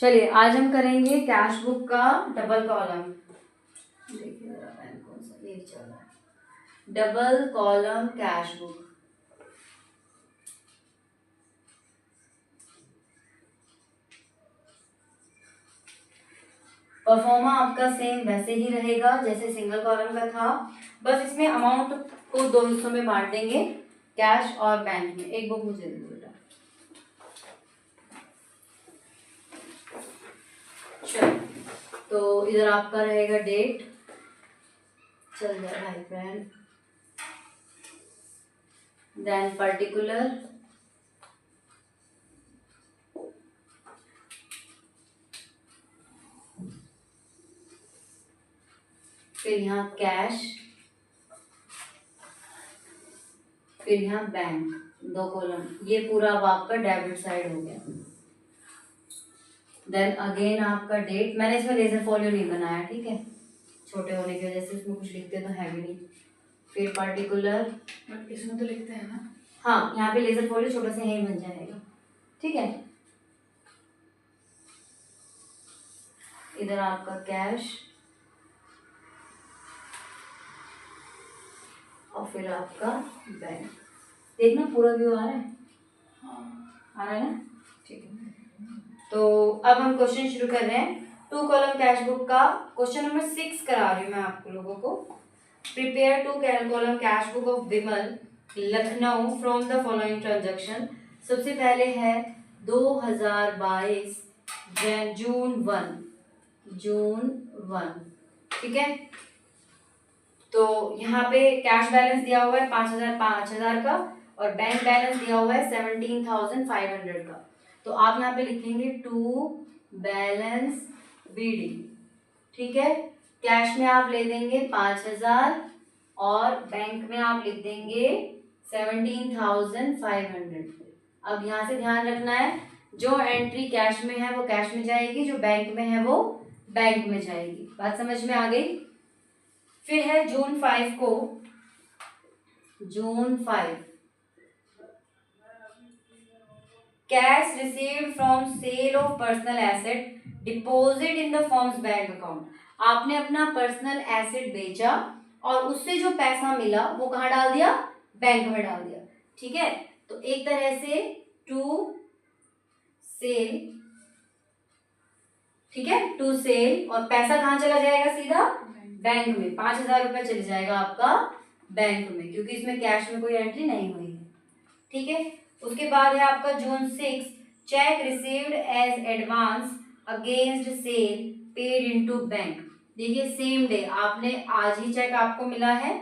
चलिए आज हम करेंगे कैश बुक का डबल कॉलम। देखिए जरा पेन कौन सा, ये चल रहा है double column cash book. Pro forma आपका सेम वैसे ही रहेगा जैसे सिंगल कॉलम का था, बस इसमें अमाउंट को दो हिस्सों में बांट देंगे, कैश और बैंक में। एक बुक मुझे दे दो बेटा। चलो तो इधर आपका रहेगा डेट, चल जाए भाई पेन, देन पर्टिकुलर, फिर यहाँ कैश, फिर यहाँ बैंक, दो कॉलम। ये पूरा अब आपका डेबिट साइड हो गया। देन अगेन आपका डेट, मैंने इसमें लेजर फॉलियो नहीं बनाया, ठीक है, छोटे होने की वजह से इसमें कुछ लिखते तो है भी नहीं। फिर पर्टिकुलर, इसमें तो लिखते हैं ना, हाँ यहाँ पे लेजर फॉलियो छोटा सा यही बन जाएगा, ठीक है। इधर आपका कैश और फिर आपका बैंक। देखना पूरा व्यू आ रहा है, आ रहा है ना, ठीक है। तो अब हम क्वेश्चन शुरू कर रहे हैं। टू कॉलम कैश बुक का क्वेश्चन नंबर 6 करा रही हूँ मैं आप लोगों को। Prepare two column cash book of Vimal Lucknow from the following transaction. सबसे पहले है 2022 जून 1, ठीक है। तो यहाँ पे कैश बैलेंस दिया हुआ है 5,000 का और बैंक बैलेंस दिया हुआ है 17,500 का। तो आप यहाँ पे लिखेंगे टू बैलेंस बीडी, ठीक है। कैश में आप ले देंगे 5,000 और बैंक में आप लिख देंगे 17,500। अब यहाँ से ध्यान रखना है, जो एंट्री कैश में है वो कैश में जाएगी, जो बैंक में है वो बैंक में जाएगी। बात समझ में आ गई। फिर है जून 5 को, June 5 cash received from sale of personal asset deposit in the firm's bank account. आपने अपना पर्सनल एसेट बेचा और उससे जो पैसा मिला वो कहाँ डाल दिया, बैंक में डाल दिया, ठीक है। तो एक तरह से टू सेल, ठीक है, टू सेल, और पैसा कहाँ चला जाएगा, सीधा बैंक में। 5,000 रुपये चले जाएगा आपका बैंक में, क्योंकि इसमें कैश में कोई एंट्री नहीं हुई है, ठीक है। उसके बाद है आपका June 6 cheque received as advance against sale paid into bank. देखिए सेम डे, आपने आज ही चेक आपको मिला है,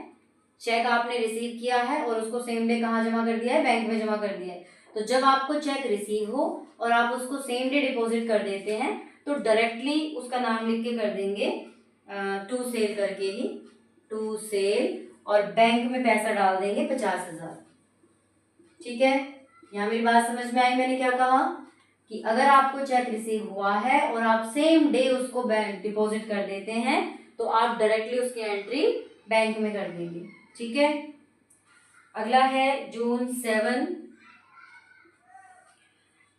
चेक आपने रिसीव किया है और उसको सेम डे कहाँ जमा कर दिया है, बैंक में जमा कर दिया है। तो जब आपको चेक रिसीव हो और आप उसको सेम डे डिपॉजिट कर देते हैं तो डायरेक्टली उसका नाम लिख के कर देंगे टू सेल करके ही, टू सेल, और बैंक में पैसा डाल देंगे 50,000, ठीक है। यहाँ मेरी बात समझ में आई, मैंने क्या कहा कि अगर आपको चेक रिसीव हुआ है और आप सेम डे उसको बैंक डिपॉजिट कर देते हैं तो आप डायरेक्टली उसकी एंट्री बैंक में कर देंगे, ठीक है। अगला है June 7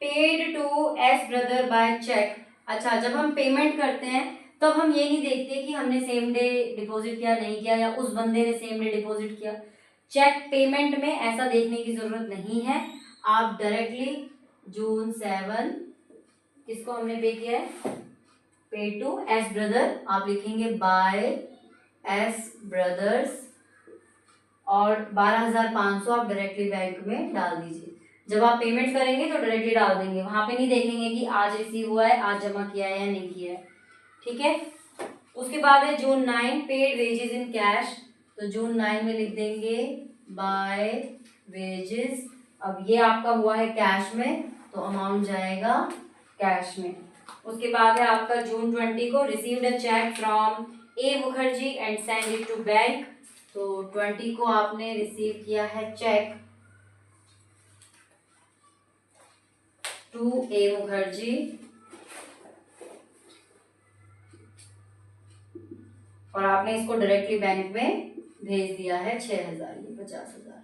paid to S brother by cheque. अच्छा, जब हम पेमेंट करते हैं तब हम ये नहीं देखते कि हमने सेम डे डिपॉजिट किया नहीं किया या उस बंदे ने सेम डे डिपॉजिट किया। चेक पेमेंट में ऐसा देखने की जरूरत नहीं है, आप डायरेक्टली जून 7 किसको हमने पे किया है, पे टू एस ब्रदर, आप लिखेंगे बाय एस ब्रदर्स और 12,500 आप डायरेक्टली बैंक में डाल दीजिए। जब आप पेमेंट करेंगे तो डायरेक्टली डाल देंगे, वहां पे नहीं देखेंगे कि आज रिसीव हुआ है, आज जमा किया है या नहीं किया है, ठीक है। उसके बाद है जून 9 पेड वेजेस इन कैश। तो जून 9 में लिख देंगे बाय वेजेस। अब ये आपका हुआ है कैश में तो अमाउंट जाएगा कैश में। उसके बाद है आपका जून 20 को received a cheque from A Mukherjee and send it to bank. तो 20 को आपने रिसीव किया है चेक टू ए मुखर्जी और आपने इसको डायरेक्टली बैंक में भेज दिया है 6,000, ये 50,000।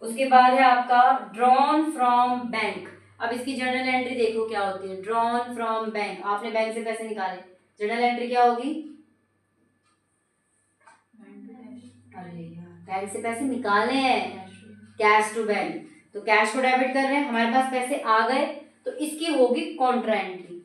उसके बाद है आपका ड्रॉन फ्रॉम बैंक। अब इसकी जर्नल एंट्री देखो क्या होती है, ड्रॉन फ्रॉम बैंक, आपने बैंक से पैसे निकाले, जर्नल एंट्री क्या होगी, अरे बैंक से पैसे निकाले हैं, कैश टू बैंक, तो कैश को डेबिट कर रहे हैं, हमारे पास पैसे आ गए, तो इसकी होगी कॉन्ट्रा एंट्री।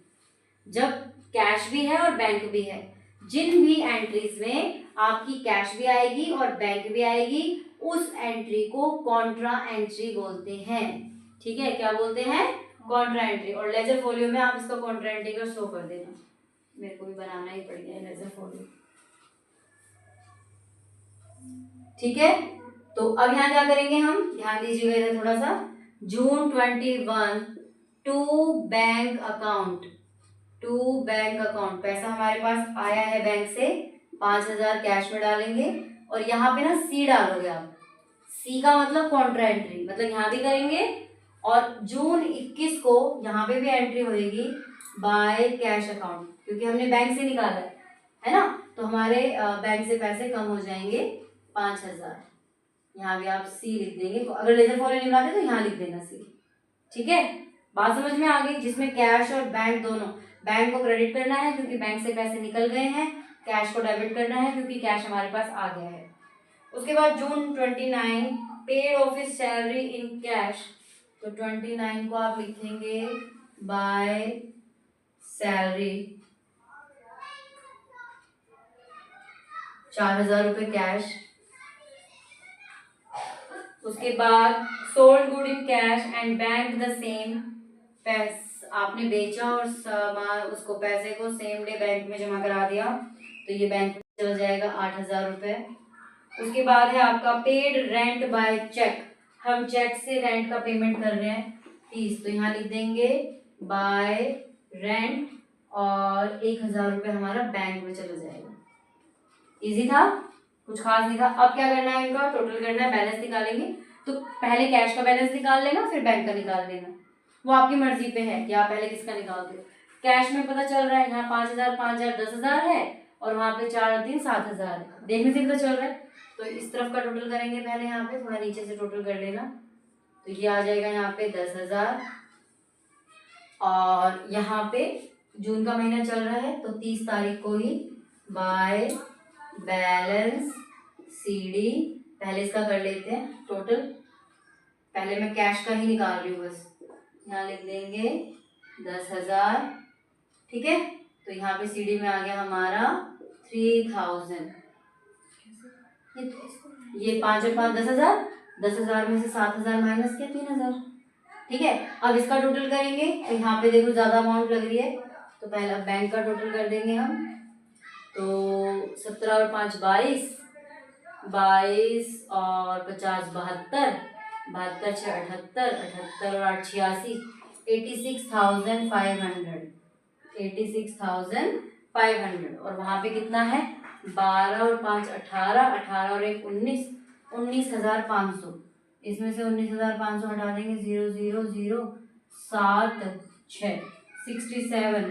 जब कैश भी है और बैंक भी है, जिन भी एंट्रीज में आपकी कैश भी आएगी और बैंक भी आएगी, उस एंट्री को कॉन्ट्रा एंट्री बोलते हैं। ठीक है, क्या बोलते हैं, कॉन्ट्रा एंट्री। और लेजर फोलियो में आप इसका कॉन्ट्रा एंट्री का शो कर देना, मेरे को भी बनाना ही पड़ गया है लेजर फोलियो। ठीक है, तो अब यहाँ क्या करेंगे हम, ध्यान दीजिएगा इधर थोड़ा सा, June 21 to bank account, to bank account, पैसा हमारे पास आया है बैंक से, 5,000 कैश में डालेंगे, और यहाँ पे ना सी डालोगे आप, सी का मतलब कॉन्ट्रा एंट्री, मतलब यहाँ भी करेंगे, और जून 21 को यहाँ पे भी एंट्री होगी बाय कैश अकाउंट, क्योंकि हमने बैंक से निकाला है ना, तो हमारे बैंक से पैसे कम हो जाएंगे 5,000। यहाँ भी आप सी लिख देंगे, अगर लेजर फॉलो नहीं बनाते तो यहाँ लिख देना सी। ठीक है, बात समझ में आ गई, जिसमें कैश और बैंक दोनों, बैंक को क्रेडिट करना है क्योंकि बैंक से पैसे निकल गए हैं, कैश को डेबिट करना है क्योंकि कैश हमारे पास आ गया है। उसके बाद जून 29 paid office salary in cash, तो 29 को आप लिखेंगे बाय सैलरी, 4,000 रुपये कैश। उसके बाद sold good in cash and bank the same, आपने बेचा और सामान, उसको पैसे को सेम डे बैंक में जमा करा दिया, तो ये बैंक में चला जाएगा 8,000 रुपये। उसके बाद है आपका पेड रेंट बाय चेक, हम चेक से रेंट का पेमेंट कर रहे हैं 30, तो यहाँ लिख देंगे बाय रेंट, और 1,000 रुपये हमारा बैंक में चला जाएगा। इजी था, कुछ खास नहीं था। अब क्या करना है, इनका टोटल करना है, बैलेंस निकालेंगे, तो पहले कैश का बैलेंस निकाल लेना, फिर बैंक का निकाल लेना, वो आपकी मर्जी पे है कि आप पहले किसका निकालते हो। कैश में पता चल रहा है यहाँ 5,000 5,000 10,000 है, और वहाँ पे 4 3 7,000 है, देखने से पता चल रहा है। तो इस तरफ का टोटल करेंगे पहले, यहाँ पे थोड़ा नीचे से टोटल कर लेना, तो ये आ जाएगा यहाँ पे 10,000, और यहाँ पे जून का महीना चल रहा है, तो 30 तारीख को ही बाय बैलेंस CD, पहले इसका कर लेते हैं टोटल, पहले मैं कैश का ही निकाल रही हूँ बस, यहाँ लिख देंगे 10,000। ठीक है, तो यहाँ पे CD में आ गया हमारा 3,000, ये 5 और 5 10,000, 10,000 में से 7,000 माइनस किया 3,000। ठीक है, अब इसका टोटल करेंगे, तो यहाँ पे देखो ज्यादा अमाउंट लग रही है, तो पहला बैंक का टोटल कर देंगे हम, तो 17 और 5 22, 22 और 50 72, 72 6 78, 78 और 8 86, 86,500, 86,500। और वहाँ पे कितना है, 12 और 5 18, 18 और 1 19, 19,500, इसमें से 19,500 हटा देंगे, 0 0 0 7 6 67,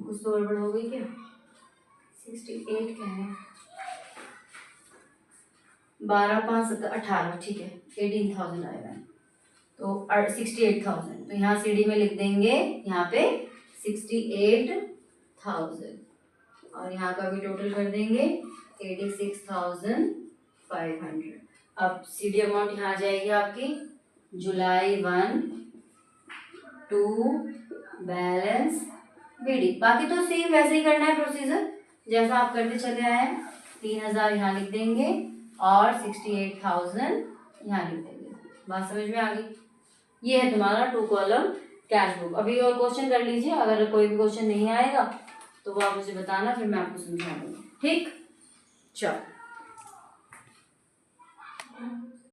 कुछ तो गड़बड़ हो गई क्या, 68 क्या है, 12 5 17 18, ठीक है 18,000 आएगा, तो 68,000, तो यहाँ CD में लिख देंगे यहाँ पे 68,000, और यहाँ का भी टोटल कर देंगे 86,500। अब CD अमाउंट यहाँ आ जाएगी आपकी जुलाई 1 टू बैलेंस BD, बाकी तो सेम वैसे ही करना है प्रोसीजर जैसा आप करते चले आए हैं। 3,000 यहाँ लिख देंगे और 68,000 यहाँ लिख देंगे। बात समझ में आ गई? ये है तुम्हारा 2 कॉलम कैश बुक। अभी और क्वेश्चन कर लीजिए, अगर कोई भी क्वेश्चन नहीं आएगा तो वो आप मुझे बताना, फिर मैं आपको समझा दूंगी। ठीक, चलो।